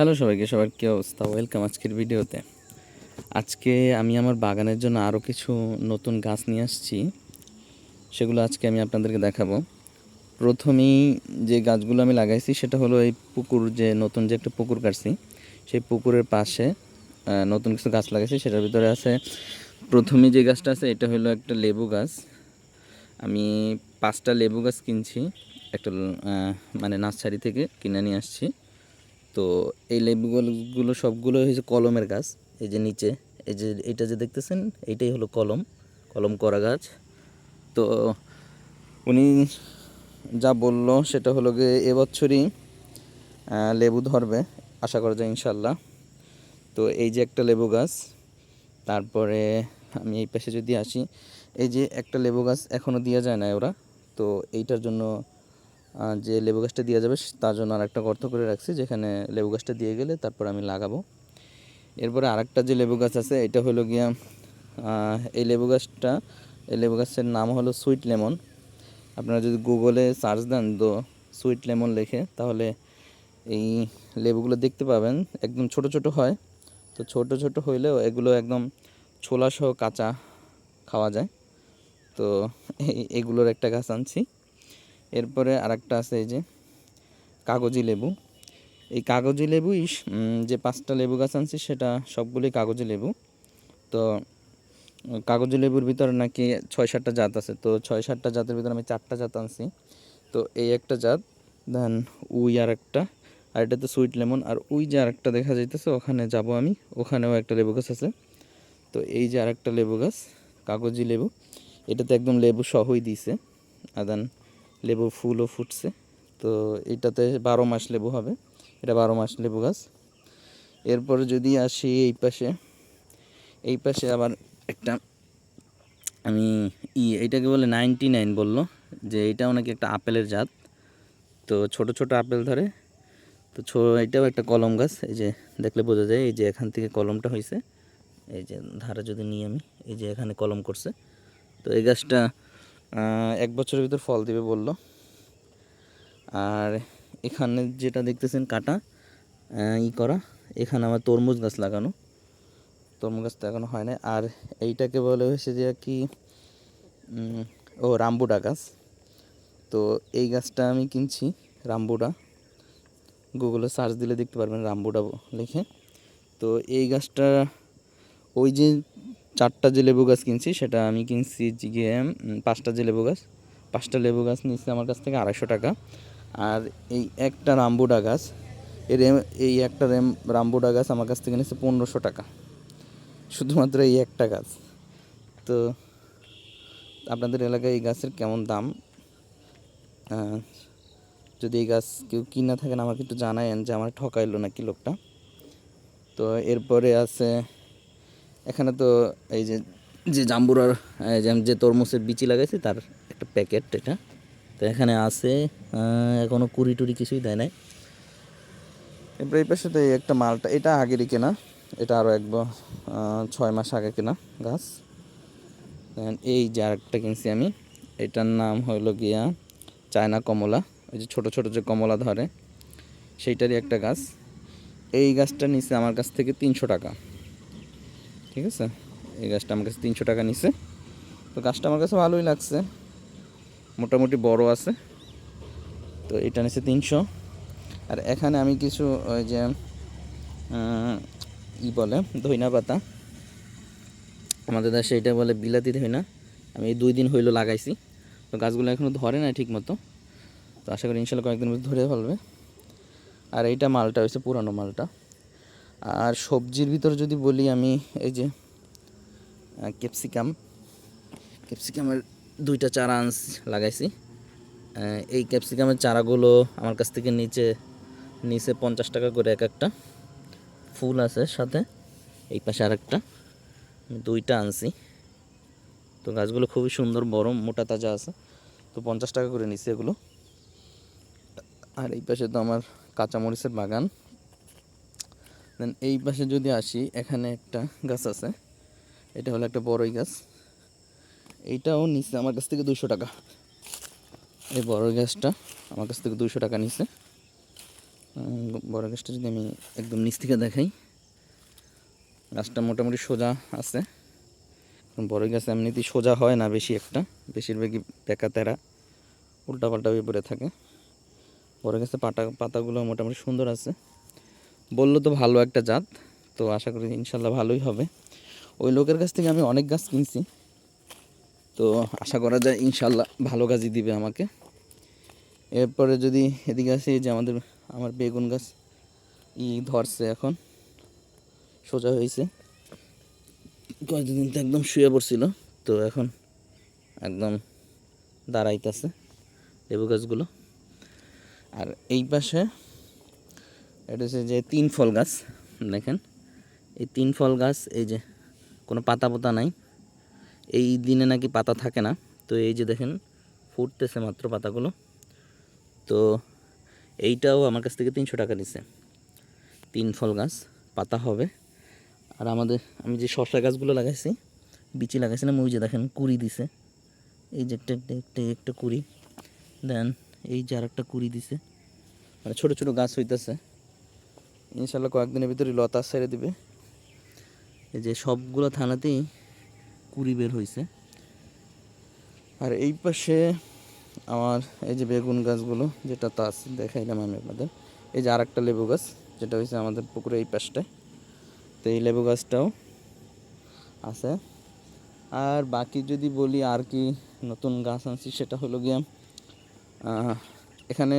Hello সবাইকে, সবার কী অবস্থা? ওয়েলকাম আজকের ভিডিওতে। আজকে আমি আমার বাগানের জন্য আরও কিছু নতুন গাছ নিয়ে আসছি, সেগুলো আজকে আমি আপনাদেরকে দেখাবো। প্রথমেই যে গাছগুলো আমি লাগাইছি সেটা হলো এই পুকুর, যে নতুন যে একটা পুকুর কাটছি সেই পুকুরের পাশে নতুন কিছু গাছ লাগাইছি। সেটার ভিতরে আছে, প্রথমে যে গাছটা আছে এটা হলো একটা লেবু গাছ। আমি 5টা লেবু গাছ কিনছি একটা মানে নার্সারি থেকে কিনে নিয়ে আসছি। তো এই লেবুগুলো সবগুলো হয়েছে কলমের গাছ। এই যে নিচে এই যে এটা যে দেখতেছেন, এইটাই হলো কলম করা গাছ। তো উনি যা বলল সেটা হলো গিয়ে এবছরই লেবু ধরবে, আশা করা যায় ইনশাল্লাহ। তো এই যে একটা লেবু গাছ, তারপরে আমি এই পাশে যদি আসি, এই যে একটা লেবু গাছ এখনও দেওয়া যায় না ওরা। তো এইটার জন্য যে লেবু গাছটা দেওয়া যাবে তার জন্য আর একটা গর্ত করে রাখছি, যেখানে লেবু গাছটা দিয়ে গেলে তারপর আমি লাগাবো। এরপরে আরেকটা যে লেবু গাছ আছে এটা হলো গিয়া এই লেবু গাছের নাম হলো সুইট লেমন। আপনারা যদি গুগলে সার্চ দেন তো সুইট লেমন লেখে, তাহলে এই লেবুগুলো দেখতে পাবেন। একদম ছোট ছোট হয়। তো ছোট ছোট হইলেও এগুলো একদম ছোলা সহ কাঁচা খাওয়া যায়। তো এগুলোর একটা গাছ আনছি। এরপরে আরেকটা আছে এই যে কাগজি লেবু। এই কাগজি লেবুই যে 5টা লেবু গাছ আনছি সেটা সবগুলোই কাগজি লেবু। তো কাগজি লেবুর ভিতরে নাকি 6-7টা জাত আছে। তো 6-7টা জাতের ভিতরে আমি 4টা জাত আনছি। তো এই একটা জাত, দেন উই আর একটা, আর এটা তো সুইট লেমন। আর উই যে আরেকটা দেখা যাইতেছে ওখানে যাব আমি, ওখানেও একটা লেবু গাছ আছে। তো এই যে আরেকটা লেবু গাছ কাগজি লেবু, এটাতে একদম লেবু সহই দিছে। আর দেন লেবু ফুলও ফুটছে। তো এটাতে 12 মাস লেবু হবে, এটা 12 মাস লেবু গাছ। এরপরে যদি আসি এই পাশে আবার একটা, আমি এইটাকে বলে 99 বললো, যে এইটাও নাকি একটা আপেলের জাত। তো ছোট ছোট আপেল ধরে। তো এটাও একটা কলম গাছ। এই যে দেখলে বোঝা যায়, এই যে এখান থেকে কলমটা হয়েছে, এই যে ধারে যদি নিই আমি, এই যে এখানে কলম করছে। তো এই গাছটা 1 বছরের ভিতর ফল দিবে বললো। আর এখানে যেটা দেখতেছেন কাটা করা, এখানে আমার তরমুজ গাছ লাগানো। তরমুজ গাছটা এখনো হয় না। আর এইটাকে বলে হয়েছে যে কি রামবুটা গাছ। তো এই গাছটা আমি কিনছি, রামবুটা। গুগলে সার্চ দিলে দেখতে পারবেন রামবুটা লিখে। তো এই গাছটা, ওই যে 4টা যে লেবু গাছ কিনছি সেটা আমি কিনছি গিয়ে 5টা যে লেবু গাছ, 5টা লেবু গাছ নিচ্ছে আমার কাছ থেকে 250 টাকা। আর এই একটা রামবুটা গাছ, এই একটা রামবুটা গাছ আমার কাছ থেকে নিচ্ছে 1500 টাকা, শুধুমাত্র এই একটা গাছ। তো আপনাদের এলাকায় এই গাছের কেমন দাম? যদি এই গাছ কেউ কিনা থাকেন আমাকে একটু জানায়েন যে আমার ঠকাইলো নাকি লোকটা। তো এরপরে আছে এখানে, তো এই যে যে জাম্বুরার যে তরমুজের বিচি লাগাইছি তার একটা প্যাকেট এটা। তো এখানে আছে, এখনও কুড়ি টুরি কিছুই দেয় নাই। এরপর এই পাশে তো এই একটা মালটা, এটা আগেরই কেনা, এটা আরও 6 মাস আগে কেনা গাছ। এই যে আরেকটা কিনছি আমি, এটার নাম হলো গিয়া চায়না কমলা। ওই যে ছোটো ছোটো যে কমলা ধরে সেইটারই একটা গাছ। এই গাছটা নিচ্ছে আমার কাছ থেকে 300 টাকা। ঠিক আছে, এই গাছটা আমার কাছে 300 টাকা নিছে। তো গাছটা আমার কাছে ভালোই লাগছে, মোটামুটি বড় আছে। তো এটা নিচ্ছে 300। আর এখানে আমি কিছু ওই যে বলে ধইনা পাতা, আমাদের দেশে এটা বলে বিলাতি ধইনা। আমি এই 2 দিন হইলো লাগাইছি। তো গাছগুলো এখনও ধরে না ঠিক মতো। তো আশা করি ইনশাল্লাহ কয়েকদিন মধ্যে ধরে ফেলবে। আর এইটা মালটা হয়েছে পুরানো মালটা। আর সবজির ভিতর যদি বলি, আমি এই যে ক্যাপসিকামের 2টা চারা লাগাইছি। এই ক্যাপসিকামের চারাগুলো আমার কাছ থেকে নিচে 50 টাকা করে এক একটা। ফুল আছে সাথে, এই পাশে আরেকটা, আমি 2টা আনছি। তো গাছগুলো খুবই সুন্দর, বড়, মোটা, তাজা আছে। তো 50 টাকা করে নিচ্ছে এগুলো। আর এই পাশে তো আমার কাঁচামরিচের বাগান। দেন এই পাশে যদি আসি, এখানে একটা গাছ আছে, এটা হলো একটা বড়ই গাছ। এইটাও নিচ্ছে আমার কাছ থেকে 200 টাকা। এই বড়ই গাছটা আমার কাছ থেকে 200 টাকা নিচ্ছে। বড় গাছটা যদি আমি একদম নিচ থেকে দেখাই, গাছটা মোটামুটি সোজা আছে। বড় গাছ এমনিতেই সোজা হয় না বেশি একটা, বেশিরভাগই বেঁকা তেরা উল্টাপাল্টা হয়ে পড়ে থাকে। বড় গাছে পাতাগুলো মোটামুটি সুন্দর আছে, বললো তো ভালো একটা জাত, তো আশা করি ইনশাল্লাহ ভালোই হবে। ওই লোকের কাছ থেকে আমি অনেক গাছ কিনছি, তো আশা করা যায় ইনশাল্লাহ ভালো গাছই দিবে আমাকে। এরপরে যদি এদিকে আসি, যে আমার বেগুন গাছ ধরছে, এখন সোজা হয়েছে। কয়েকদিন তো একদম শুয়ে পড়ছিল, তো এখন একদম দাঁড়াইতেছে লেবু গাছগুলো। আর এই পাশে এটা হচ্ছে যে 3 ফল গাছ। দেখেন এই 3 ফল গাছ, এই যে কোনো পাতা নাই, এই দিনে নাকি পাতা থাকে না। তো এই যে দেখেন ফুটতেছে মাত্র পাতাগুলো। তো এইটাও আমার কাছ থেকে 300 টাকা নিছে। 3 ফল গাছ, পাতা হবে। আর আমি যে শসা গাছগুলো লাগাইছি, বিচি লাগাইছিলাম, ওই যে দেখেন কুড়ি দিছে। এই যে একটা কুড়ি, দেন এই যে আর একটা কুড়ি দিছে। মানে ছোটো ছোটো গাছ হইতেছে, ইনশাল্লাহ কয়েকদিনের ভিতরে লতা ছেড়ে দিবে। এই যে সবগুলো থানাতেই কুড়ি বের হয়েছে। আর এই পাশে আমার এই যে বেগুন গাছগুলো, যেটা তা আছে দেখাইলাম আমি আপনাদের। এই যে আর একটা লেবু গাছ, যেটা হয়েছে আমাদের পুকুরে এই পাশটায়, তো এই লেবু গাছটাও আছে। আর বাকি যদি বলি আর কি নতুন গাছ আনছি, সেটা হলো গিয়ে এখানে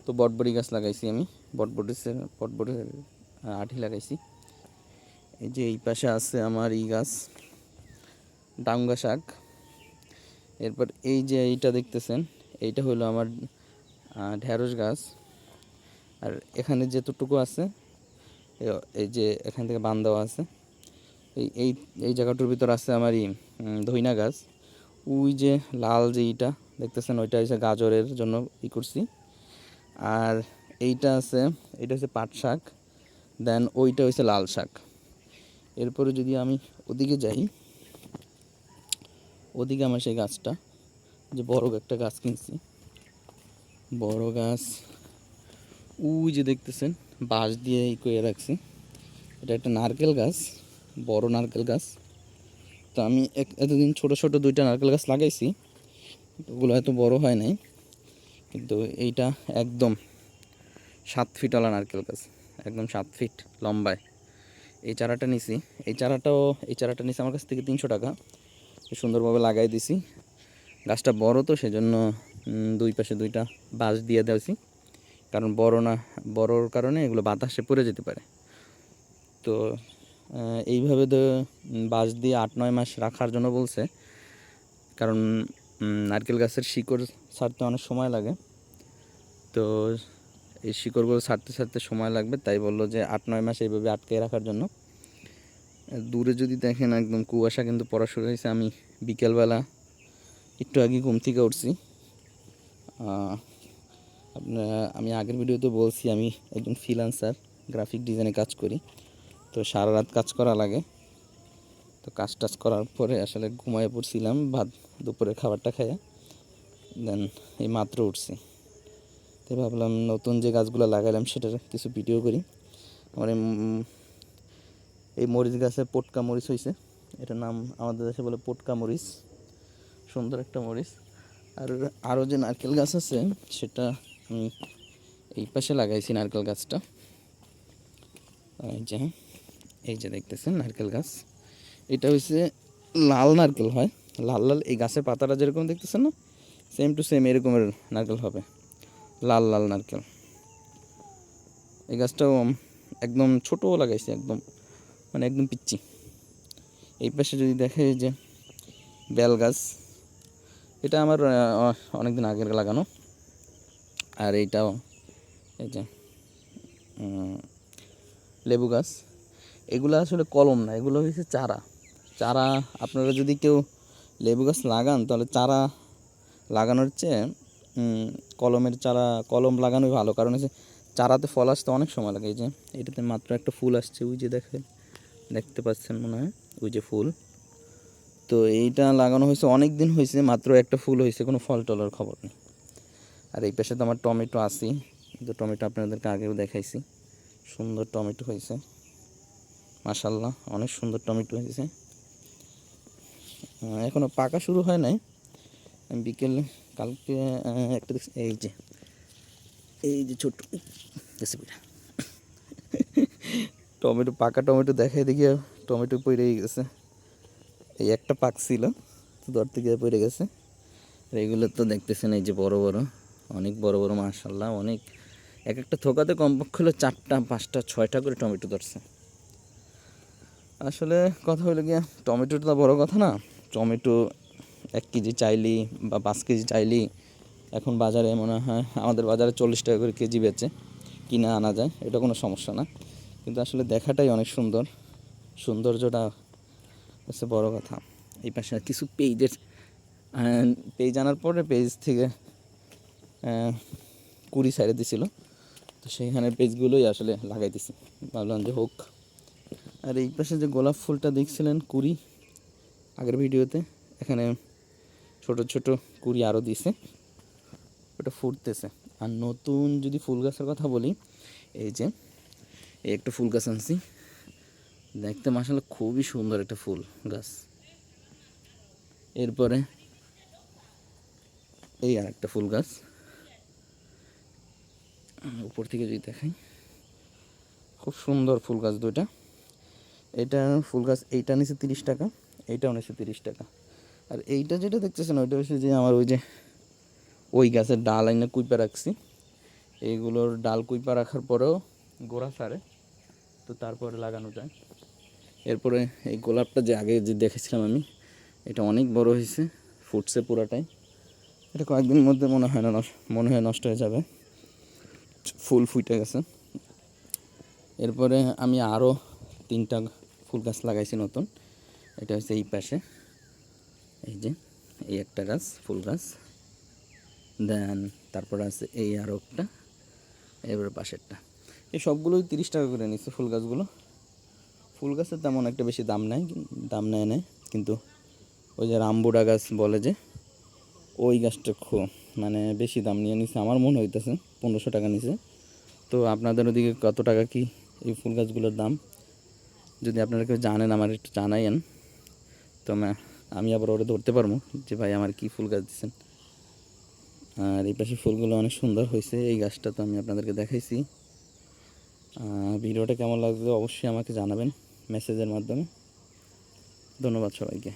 তো বটবড়ি গাছ লাগাইছি আমি, বটবড়ির আঠি লাগাইছি। এই যে এই পাশে আছে আমার গাছ ডাঙ্গা শাক। এরপর এই যে এইটা দেখতেছেন, এইটা হলো আমার ঢেঁড়স গাছ। আর এখানে যেতটুকু আছে, এই যে এখান থেকে বান দেওয়া আছে, এই এই এই জায়গাটার ভিতর আছে আমার ধইনা গাছ। ওই যে লাল যে এইটা দেখতেছেন, ওইটা হচ্ছে গাজরের জন্য করছি। আর এইটা হচ্ছে পাট শাক, দেন ওইটা হচ্ছে লাল শাক। এরপরে যদি আমি ওদিকে যাই, ওদিকে আমার সেই গাছটা, যে বড় একটা গাছ কিনছি, বড় গাছ ওই যে দেখতেছেন বাঁশ দিয়ে করে রাখছি। এটা একটা নারকেল গাছ, বড় নারকেল গাছ। তো আমি এতদিন ছোট ছোট 2টা নারকেল গাছ লাগাইছি, ওগুলো এত বড় হয় নাই। কিন্তু এইটা একদম 7 ফিটওয়ালা নারকেল গাছ, একদম 7 ফিট লম্বায়। এই চারাটা নিছি আমার কাছ থেকে 300 টাকা। সুন্দরভাবে লাগাই দিছি। গাছটা বড়, তো সেজন্য 2 পাশে 2টা বাঁশ দিয়ে দিয়েছি, কারণ বড়র কারণে এগুলো বাতাসে পড়ে যেতে পারে। তো এইভাবে তো বাঁশ দিয়ে 8-9 মাস রাখার জন্য বলছে, কারণ নারকেল গাছের শিকড় ছাড়তে অনেক সময় লাগে। তো এই শিকড়গুলো ছাড়তে সময় লাগবে, তাই বললো যে 8-9 মাস এইভাবে আটকে রাখার জন্য। দূরে যদি দেখেন একদম কুয়াশা কিন্তু পড়া শুরু হয়েছে। আমি বিকেলবেলা একটু আগে ঘুম থেকে উঠছি। আমি আগের ভিডিওতে বলছি আমি একজন ফ্রিল্যান্সার, গ্রাফিক ডিজাইনে কাজ করি, তো সারা রাত কাজ করা লাগে। তো কাজ করার পরে আসলে ঘুমায় পড়ছিলাম, দুপুরের খাবারটা খাইয়া, দেন এই মাত্র উঠছি। তাই ভাবলাম নতুন যে গাছগুলো লাগালাম সেটার কিছু ভিডিও করি। আমার এই মরিচ গাছে পটকা মরিচ হয়েছে, এটার নাম আমাদের দেশে বলে পটকা মরিচ, সুন্দর একটা মরিচ। আর আরও যে নারকেল গাছ আছে, সেটা আমি এই পাশে লাগাইছি নারকেল গাছটা। এই যে দেখতেছেন নারকেল গাছ, এটা হচ্ছে লাল নারকেল হয়, লাল লাল। এই গাছের পাতাটা যেরকম দেখতেছেন না, সেম টু সেম এরকমের নারকেল হবে, লাল লাল নারকেল। এই গাছটাও একদম ছোটো লাগাইছি, একদম পিচ্ছি। এই পাশে যদি দেখে, যে বেল গাছ, এটা আমার অনেক দিন আগের লাগানো। আর এইটাও এই যে লেবু গাছ। এগুলো আসলে কলম না, এগুলো হচ্ছে চারা। আপনারা যদি কেউ লেবু গাছ লাগান, তাহলে চারা লাগানোর চেয়ে কলম লাগানোই ভালো। কারণ হচ্ছে চারাতে ফল আসতে অনেক সময় লাগে। এই যে এটাতে মাত্র একটা ফুল আসছে, ওই যে দেখতে পাচ্ছেন মনে হয়, ওই যে ফুল। তো এইটা লাগানো হয়েছে অনেক দিন হয়েছে, মাত্র একটা ফুল হয়েছে, কোনো ফল টলের খবর নেই। আর এই পাশে তো আমার টমেটো আছেই, কিন্তু টমেটো আপনাদেরকে আগেও দেখাইছি, সুন্দর টমেটো হয়েছে মাশাআল্লাহ, অনেক সুন্দর টমেটো হয়েছে। এখনও পাকা শুরু হয় নাই। আমি বিকেলে কালকে একটা দেখছি, এই যে ছোট্ট রেসিপিটা টমেটো, পাকা টমেটো দেখাই দেখি টমেটো পড়েই গেছে। এই একটা পাক ছিল, তো দর থেকে পড়ে গেছে। আর এগুলো তো দেখতেছেন এই যে বড় বড়, অনেক বড় বড় মাশাআল্লাহ, অনেক, এক একটা থোকাতে কমপক্ষে হলো 4টা 5টা 6টা করে টমেটো ধরছে। আসলে কথা হলো গিয়া টমেটোটা তো বড় কথা না, টমেটো 1 কেজি চাইলি বা 5 কেজি চাইলি এখন বাজারে মনে হয় আমাদের বাজারে 40 টাকা করে কেজি বেচে, কিনে আনা যায়, এটা কোনো সমস্যা না। কিন্তু আসলে দেখাটাই অনেক সুন্দর, সৌন্দর্যটা হচ্ছে বড় কথা। এই পাশে কিছু পেজ আনার পরে পেজ থেকে কুড়ি সাইডে দিছিল, তো সেইখানে পেজগুলোই আসলে লাগাই দিছি, ভাবলাম যে হোক। আর এই পাশে যে গোলাপ ফুলটা দেখছিলেন কুড়ি আগের ভিডিওতে, এখানে ছোট ছোট কুড়ি আরও দিছে, ওটা ফুটতেছে। আর নতুন যদি ফুল গাছের কথা বলি, এই যে এই একটা ফুল গাছ আনছি, দেখতে মাশাআল্লাহ খুবই সুন্দর একটা ফুল গাছ। এরপরে এই আর একটা ফুল গাছ, উপর থেকে যদি দেখাই, খুব সুন্দর ফুল গাছ দুইটা। এটা ফুল গাছ, এইটা নিচে 30 টাকা, এইটাও নিচে 30 টাকা। আর এইটা যেটা দেখতেছেন ওইটা হচ্ছে যে আমার ওই গাছের ডাল আইনা কুইপা রাখছি। এইগুলোর ডাল কুইপা রাখার পরেও গোড়া ছাড়ে, তো তারপরে লাগানো যায়। এরপরে এই গোলাপটা যে আগে যে দেখেছিলাম আমি, এটা অনেক বড় হয়েছে, ফুটছে পুরাটাই। এটা কয়েকদিনের মধ্যে মনে হয় নষ্ট হয়ে যাবে, ফুল ফুটে গেছে। এরপরে আমি আরও 3টা ফুল গাছ লাগাইছি নতুন। এটা হচ্ছে এই পাশে, এই যে এই একটা গাছ ফুল গাছ, দেন তারপরে আছে এই আরও একটা, এরপরে পাশেরটা। এই সবগুলোই 30 টাকা করে নিচ্ছে ফুল গাছগুলো। ফুল গাছের তেমন একটা বেশি দাম নেয়, কিন্তু ওই যে রামবুড়া গাছ বলে যে, ওই গাছটা মানে বেশি দাম নিয়ে নিছে, আমার মনে হইতেছে 1500 টাকা নিছে। তো আপনাদের ওদিকে কত টাকা কি এই ফুল গাছগুলোর দাম, যদি আপনারা কেউ জানেন আমার একটু জানাইয়েন, তো আমি আবার ওরা ধরতে পারবো যে ভাই আমার কি ফুল গাছ দিচ্ছেন। আর এই পাশে ফুলগুলো অনেক সুন্দর হয়েছে। এই গাছটা তো আমি আপনাদেরকে দেখাইছি। ভিডিওটা কেমন লাগলো অবশ্যই আমাকে জানাবেন মেসেজের মাধ্যমে। ধন্যবাদ সবাইকে।